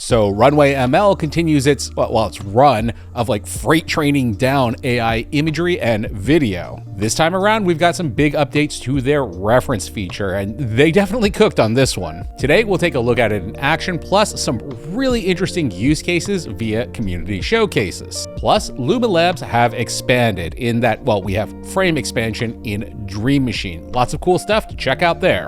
So Runway ML continues its run of like freight training down AI imagery and video. This time around, we've got some big updates to their reference feature, and they definitely cooked on this one. Today, we'll take a look at it in action, plus some really interesting use cases via community showcases. Plus, Luma Labs have expanded in that, well, we have frame expansion in Dream Machine. Lots of cool stuff to check out there.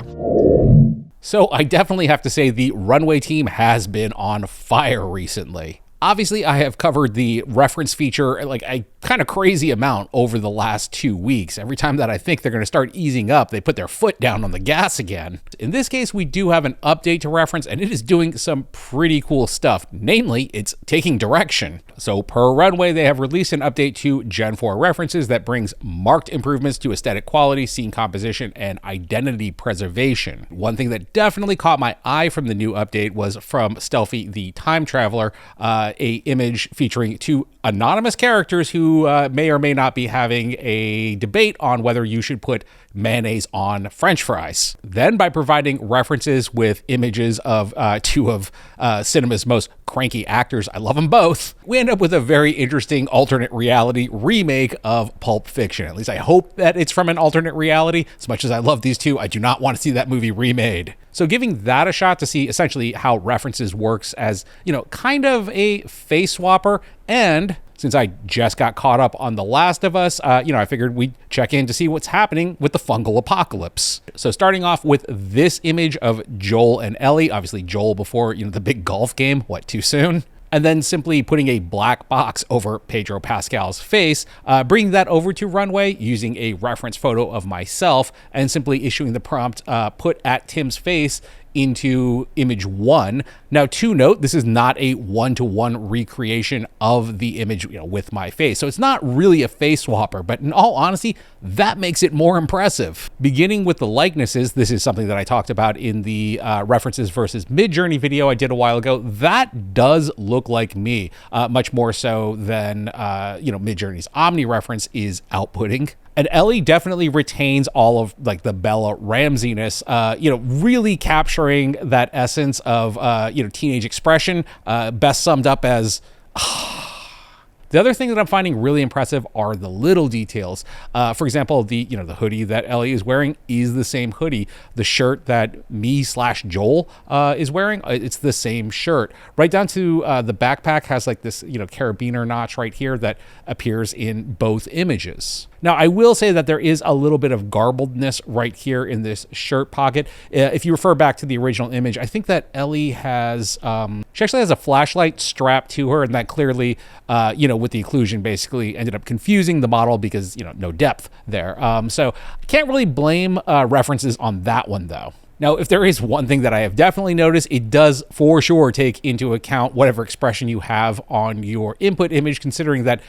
So I definitely have to say the Runway team has been on fire recently. Obviously, I have covered the reference feature like a kind of crazy amount over the last 2 weeks. Every time that I think they're going to start easing up, they put their foot down on the gas again. In this case, we do have an update to reference, and it is doing some pretty cool stuff. Namely, it's taking direction. So per Runway, they have released an update to Gen 4 references that brings marked improvements to aesthetic quality, scene composition, and identity preservation. One thing that definitely caught my eye from the new update was from Stealthy the Time Traveler, a image featuring two anonymous characters who may or may not be having a debate on whether you should put mayonnaise on French fries. Then by providing references with images of two of cinema's most cranky actors, I love them both, we end up with a very interesting alternate reality remake of Pulp Fiction. At least I hope that it's from an alternate reality. As much as I love these two, I do not want to see that movie remade. So giving that a shot to see essentially how references works as, kind of a face swapper. And since I just got caught up on The Last of Us, I figured we'd check in to see what's happening with the fungal apocalypse. So starting off with this image of Joel and Ellie, obviously Joel before, the big golf game, what, too soon? And then simply putting a black box over Pedro Pascal's face, bringing that over to Runway using a reference photo of myself and simply issuing the prompt, put at Tim's face into image 1. Now, to note, this is not a one-to-one recreation of the image, with my face. So it's not really a face swapper, but in all honesty, that makes it more impressive. Beginning with the likenesses, this is something that I talked about in the references versus Midjourney video I did a while ago. That does look like me, much more so than, Midjourney's Omni reference is outputting. And Ellie definitely retains all of like the Bella Ramsey-ness, really capturing that essence of, teenage expression, best summed up as, The other thing that I'm finding really impressive are the little details. For example, the hoodie that Ellie is wearing is the same hoodie. The shirt that me/Joel is wearing, it's the same shirt. Right down to the backpack has like this, carabiner notch right here that appears in both images. Now, I will say that there is a little bit of garbledness right here in this shirt pocket. If you refer back to the original image, I think that Ellie has, she actually has a flashlight strapped to her, and that clearly, with the occlusion basically ended up confusing the model because, no depth there. So I can't really blame references on that one though. Now, if there is one thing that I have definitely noticed, it does for sure take into account whatever expression you have on your input image, considering that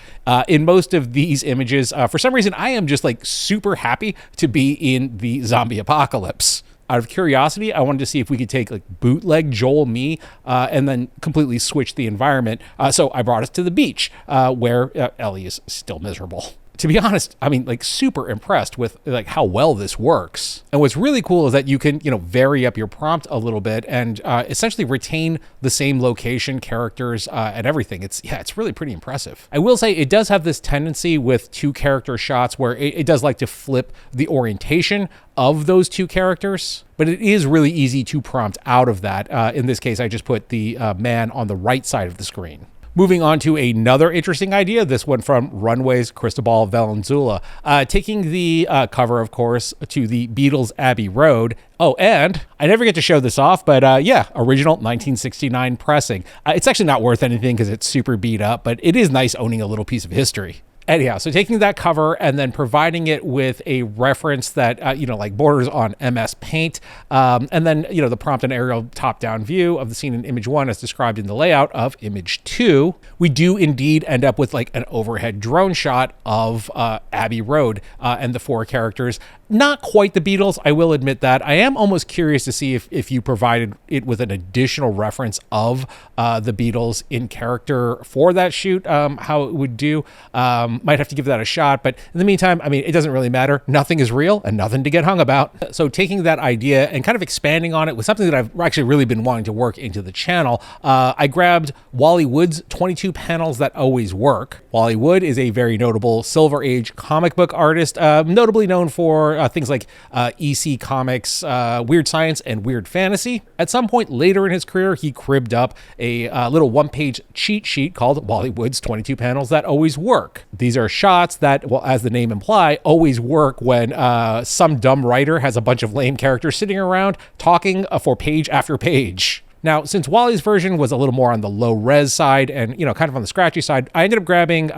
in most of these images, for some reason, I am just like super happy to be in the zombie apocalypse. Out of curiosity, I wanted to see if we could take like bootleg Joel me and then completely switch the environment. So I brought us to the beach where Ellie is still miserable. To be honest, super impressed with like how well this works. And what's really cool is that you can, vary up your prompt a little bit and essentially retain the same location, characters, and everything. It's really pretty impressive. I will say it does have this tendency with two character shots where it does like to flip the orientation of those two characters, but it is really easy to prompt out of that. In this case, I just put the man on the right side of the screen. Moving on to another interesting idea, this one from Runway's Cristobal Valenzuela, taking the cover, of course, to the Beatles' Abbey Road. Oh, and I never get to show this off, but original 1969 pressing. It's actually not worth anything because it's super beat up, but it is nice owning a little piece of history. Anyhow, so taking that cover and then providing it with a reference that, borders on MS Paint, and then, the prompt and aerial top-down view of the scene in image 1 as described in the layout of image 2, we do indeed end up with like an overhead drone shot of Abbey Road and the four characters Not quite the Beatles, I will admit that. I am almost curious to see if you provided it with an additional reference of the Beatles in character for that shoot, how it would do. Might have to give that a shot, but in the meantime, I mean, it doesn't really matter. Nothing is real and nothing to get hung about. So taking that idea and kind of expanding on it with something that I've actually really been wanting to work into the channel, I grabbed Wally Wood's 22 panels that always work. Wally Wood is a very notable Silver Age comic book artist, notably known for things like EC Comics, Weird Science, and Weird Fantasy. At some point later in his career, he cribbed up a little one-page cheat sheet called Wally Wood's 22 panels that always work. These are shots that, well, as the name imply, always work when some dumb writer has a bunch of lame characters sitting around talking for page after page. Now, since Wally's version was a little more on the low res side and, kind of on the scratchy side, I ended up grabbing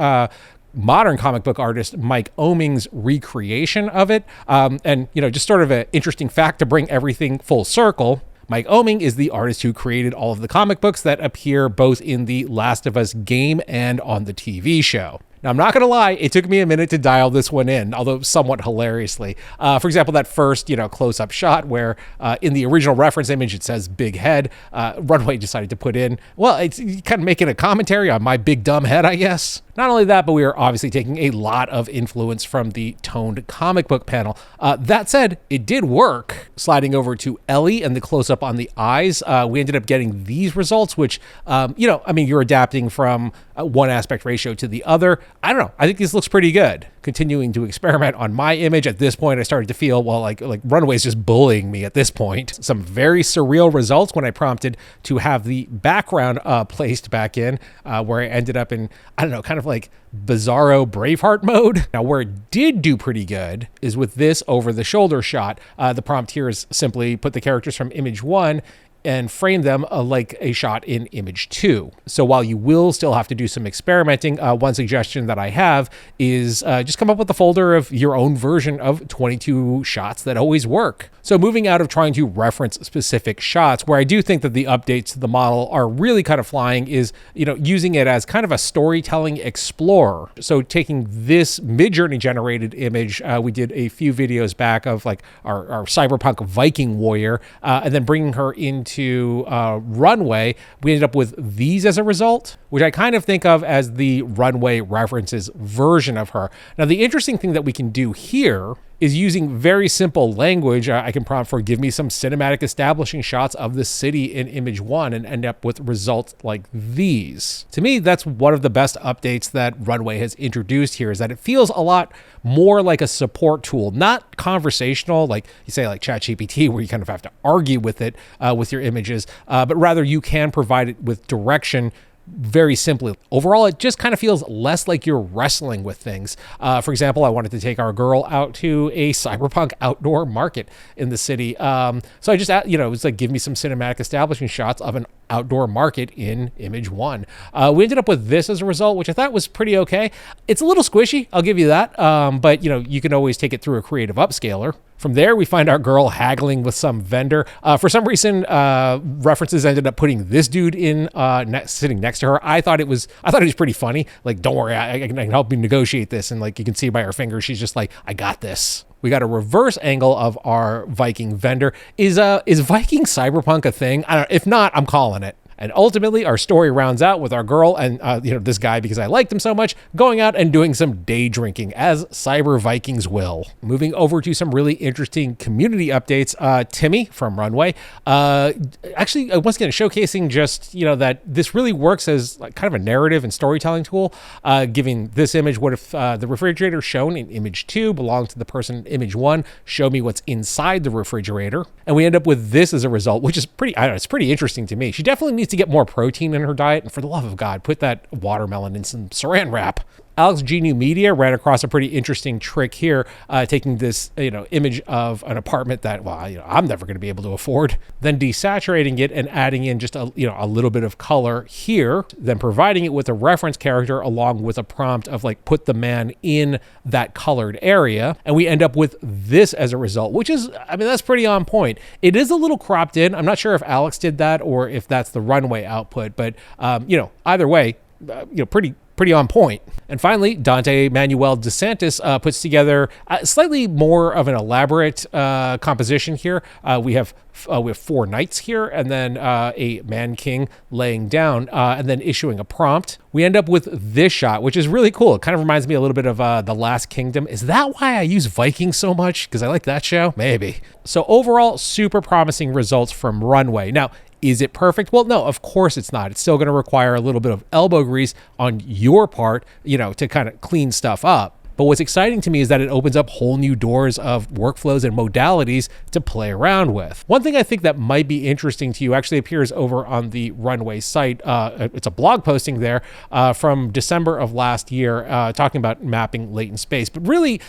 modern comic book artist Mike Oeming's recreation of it. And just sort of an interesting fact to bring everything full circle. Mike Oeming is the artist who created all of the comic books that appear both in the Last of Us game and on the TV show. Now, I'm not going to lie, it took me a minute to dial this one in, although somewhat hilariously. For example, that first, close-up shot where in the original reference image it says big head, Runway decided to put in, well, it's kind of making a commentary on my big dumb head, I guess. Not only that, but we are obviously taking a lot of influence from the toned comic book panel. That said, it did work. Sliding over to Ellie and the close-up on the eyes, we ended up getting these results, which, you're adapting from one aspect ratio to the other. I don't know. I think this looks pretty good. Continuing to experiment on my image. At this point, I started to feel, well, like Runway's just bullying me at this point. Some very surreal results when I prompted to have the background placed back in, where I ended up in, kind of like bizarro Braveheart mode. Now, where it did do pretty good is with this over-the-shoulder shot. The prompt here is simply put the characters from image 1 and frame them like a shot in image 2. So while you will still have to do some experimenting, one suggestion that I have is just come up with a folder of your own version of 22 shots that always work. So moving out of trying to reference specific shots, where I do think that the updates to the model are really kind of flying, is using it as kind of a storytelling explorer. So taking this Midjourney generated image, we did a few videos back of like our cyberpunk Viking warrior, and then bringing her into Runway, we ended up with these as a result, which I kind of think of as the Runway References version of her. Now, the interesting thing that we can do here is using very simple language. I can prompt for give me some cinematic establishing shots of the city in image 1 and end up with results like these. To me, that's one of the best updates that Runway has introduced here, is that it feels a lot more like a support tool, not conversational, like you say like ChatGPT, where you kind of have to argue with it with your images, but rather you can provide it with direction very simply. Overall, it just kind of feels less like you're wrestling with things. For example, I wanted to take our girl out to a cyberpunk outdoor market in the city. So I just, it was like, give me some cinematic establishing shots of an outdoor market in image 1. We ended up with this as a result, which I thought was pretty okay. It's a little squishy, I'll give you that. But you can always take it through a creative upscaler. From there, we find our girl haggling with some vendor. For some reason, References ended up putting this dude in sitting next to her. I thought it was pretty funny. Like, don't worry, I can help you negotiate this. And like you can see by her fingers, she's just like, I got this. We got a reverse angle of our Viking vendor. Is Viking cyberpunk a thing? I don't know. If not, I'm calling it. And ultimately, our story rounds out with our girl and this guy, because I liked him so much, going out and doing some day drinking, as cyber Vikings will. Moving over to some really interesting community updates. Timmy from Runway, actually, once again, showcasing just that this really works as like kind of a narrative and storytelling tool. Giving this image, what if the refrigerator shown in image 2 belonged to the person in image 1? Show me what's inside the refrigerator, and we end up with this as a result, which is pretty. I don't know, it's pretty interesting to me. She definitely needs to get more protein in her diet, and for the love of God, put that watermelon in some saran wrap. Alex G New Media ran across a pretty interesting trick here, taking this image of an apartment that I'm never going to be able to afford, then desaturating it and adding in just a little bit of color here, then providing it with a reference character along with a prompt of like put the man in that colored area, and we end up with this as a result, which is that's pretty on point. It is a little cropped in. I'm not sure if Alex did that or if that's the Runway output, but either way, pretty pretty on point. And finally, Dante Manuel DeSantis puts together slightly more of an elaborate composition here. We have 4 knights here, and then a man-king laying down, and then issuing a prompt. We end up with this shot, which is really cool. It kind of reminds me a little bit of The Last Kingdom. Is that why I use Vikings so much? Because I like that show? Maybe. So overall, super promising results from Runway. Now, is it perfect? Well, no, of course it's not. It's still going to require a little bit of elbow grease on your part, to kind of clean stuff up. But what's exciting to me is that it opens up whole new doors of workflows and modalities to play around with. One thing I think that might be interesting to you actually appears over on the Runway site. It's a blog posting there from December of last year talking about mapping latent space. But really,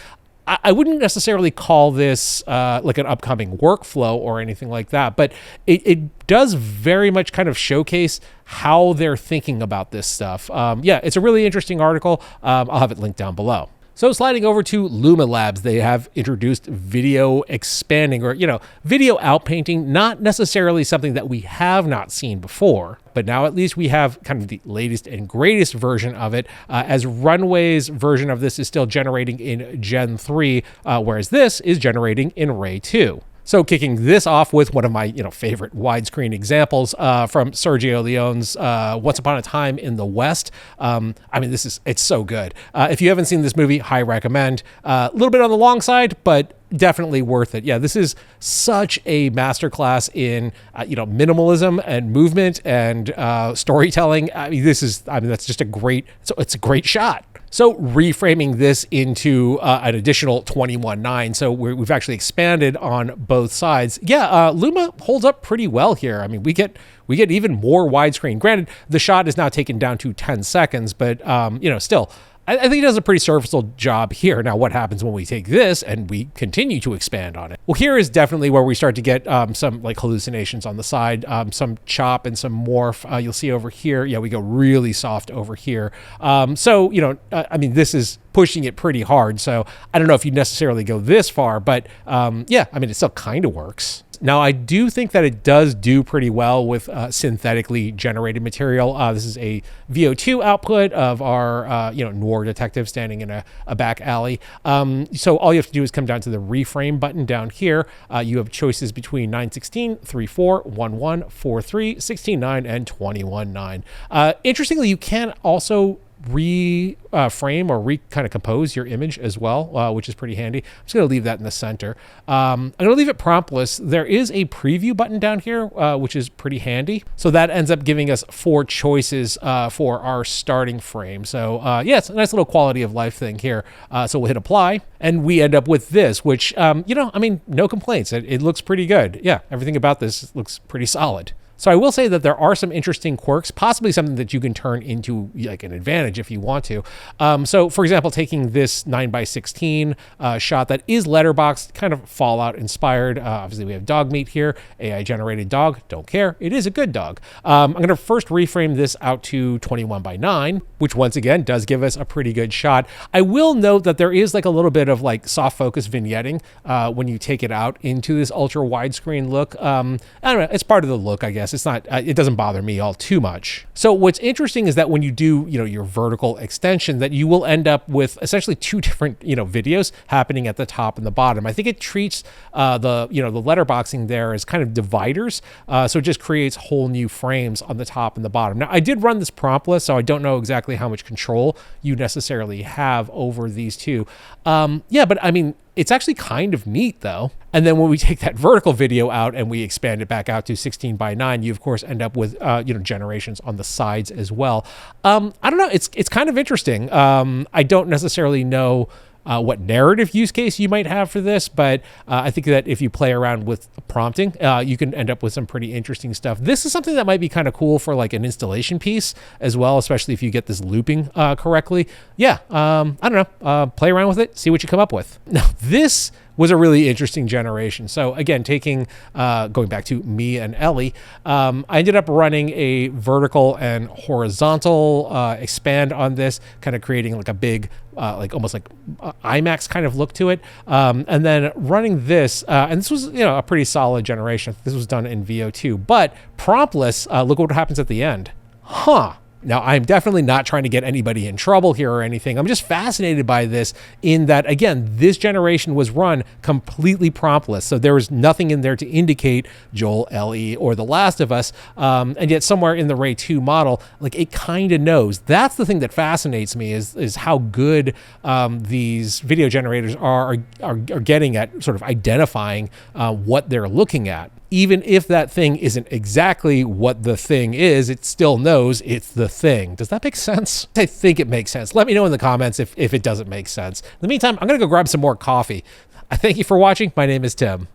I wouldn't necessarily call this like an upcoming workflow or anything like that, but it does very much kind of showcase how they're thinking about this stuff. It's a really interesting article. I'll have it linked down below. So sliding over to Luma Labs, they have introduced video expanding or, video outpainting, not necessarily something that we have not seen before. But now at least we have kind of the latest and greatest version of it, as Runway's version of this is still generating in Gen 3, whereas this is generating in Ray 2. So kicking this off with one of my favorite widescreen examples from Sergio Leone's Once Upon a Time in the West. It's so good. If you haven't seen this movie, high recommend. A little bit on the long side, but definitely worth it. Yeah, this is such a masterclass in minimalism and movement and storytelling. That's just it's a great shot. So reframing this into an additional 21:9, so we've actually expanded on both sides. Luma holds up pretty well here. I mean, we get even more widescreen. Granted, the shot is now taken down to 10 seconds, but still, I think it does a pretty serviceable job here. Now, what happens when we take this and we continue to expand on it? Well, here is definitely where we start to get some like hallucinations on the side, some chop and some morph. You'll see over here. Yeah, we go really soft over here. This is pushing it pretty hard. So I don't know if you necessarily go this far, but it still kind of works. Now, I do think that it does do pretty well with synthetically generated material. This is a VO2 output of our, noir detective standing in a back alley. So all you have to do is come down to the reframe button down here. You have choices between 9:16, 3:4, 1:1, 4:3, 16:9, and 21:9. Interestingly, you can also reframe or kind of compose your image as well, which is pretty handy. I'm just going to leave that in the center. I'm going to leave it promptless. There is a preview button down here, which is pretty handy. So that ends up giving us 4 choices for our starting frame. So it's a nice little quality of life thing here. So we'll hit apply and we end up with this, which, no complaints. It looks pretty good. Yeah, everything about this looks pretty solid. So I will say that there are some interesting quirks, possibly something that you can turn into like an advantage if you want to. So for example, taking this 9:16 shot that is letterboxed, kind of Fallout inspired. Obviously we have dog meat here, AI generated dog, don't care. It is a good dog. I'm going to first reframe this out to 21:9, which once again does give us a pretty good shot. I will note that there is like a little bit of like soft focus vignetting when you take it out into this ultra widescreen look. I don't know, it's part of the look, I guess. It's not, it doesn't bother me all too much. So what's interesting is that when you do, your vertical extension, that you will end up with essentially 2 different, videos happening at the top and the bottom. I think it treats the letterboxing there as kind of dividers. So it just creates whole new frames on the top and the bottom. Now I did run this promptless, so I don't know exactly how much control you necessarily have over these two. It's actually kind of neat though. And then when we take that vertical video out and we expand it back out to 16:9, you of course end up with, generations on the sides as well. I don't know. It's kind of interesting. I don't necessarily know what narrative use case you might have for this, but I think that if you play around with prompting, you can end up with some pretty interesting stuff. This is something that might be kind of cool for like an installation piece as well, especially if you get this looping correctly. I don't know, play around with it, see what you come up with. Now, this was a really interesting generation. So again, going back to me and Ellie, I ended up running a vertical and horizontal expand on this, kind of creating like a big, almost like IMAX kind of look to it. And then running this, and this was, a pretty solid generation. This was done in VO2, but promptless, look what happens at the end. Now, I'm definitely not trying to get anybody in trouble here or anything. I'm just fascinated by this in that, again, this generation was run completely promptless. So there was nothing in there to indicate Joel, Ellie, or The Last of Us. And yet somewhere in the Ray 2 model, like, it kind of knows. That's the thing that fascinates me is how good these video generators are getting at sort of identifying what they're looking at. Even if that thing isn't exactly what the thing is, it still knows it's the thing. Does that make sense? I think it makes sense. Let me know in the comments if it doesn't make sense. In the meantime, I'm going to go grab some more coffee. I thank you for watching. My name is Tim.